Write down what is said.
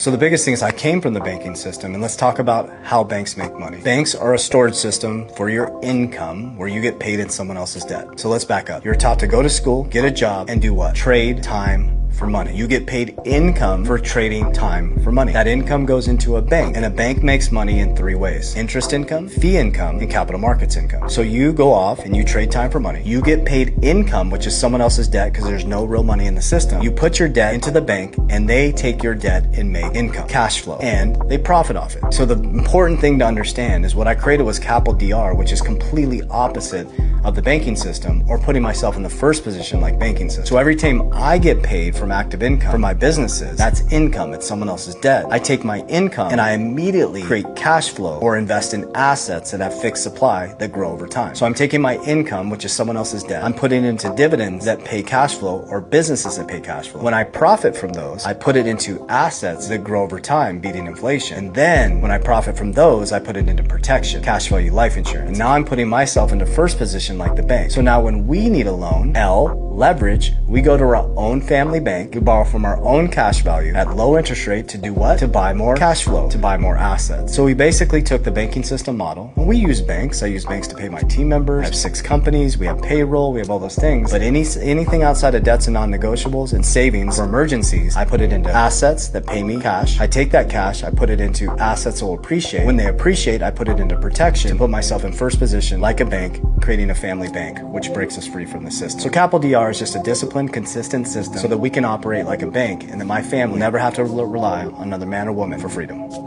So the biggest thing is I came from the banking system, and let's talk about how banks make money. Banks are a storage system for your income where you get paid in someone else's debt. So let's back up. You're taught to go to school, get a job, and do what? Trade time for money. You get paid income for trading time for money. That income goes into a bank, and a bank makes money in three ways: interest income, fee income, and capital markets income. So you go off and you trade time for money. You get paid income, which is someone else's debt because there's no real money in the system. You put your debt into the bank and they take your debt and make income, cash flow, and they profit off it. So the important thing to understand is what I created was CAPL-Dr, which is completely opposite of the banking system, or putting myself in the first position like banking system. So every time I get paid from active income from my businesses, that's income. It's someone else's debt. I take my income and I immediately create cash flow or invest in assets that have fixed supply that grow over time. So I'm taking my income, which is someone else's debt, I'm putting it into dividends that pay cash flow or businesses that pay cash flow. When I profit from those, I put it into assets that grow over time, beating inflation. And then when I profit from those, I put it into protection, cash value life insurance. And now I'm putting myself into first position like the bank. So now when we need a loan, leverage, we go to our own family bank, we borrow from our own cash value at low interest rate to do what? To buy more cash flow, to buy more assets. So we basically took the banking system model, and we use banks. I use banks to pay my team members. I have 6 companies, we have payroll, we have all those things. But anything outside of debts and non-negotiables and savings for emergencies, I put it into assets that pay me cash. I take that cash, I put it into assets that will appreciate. When they appreciate, I put it into protection to put myself in first position like a bank, creating a family bank, which breaks us free from the system. So CAPL-Dr is just a disciplined, consistent system so that we can operate like a bank and that my family never have to rely on another man or woman for freedom.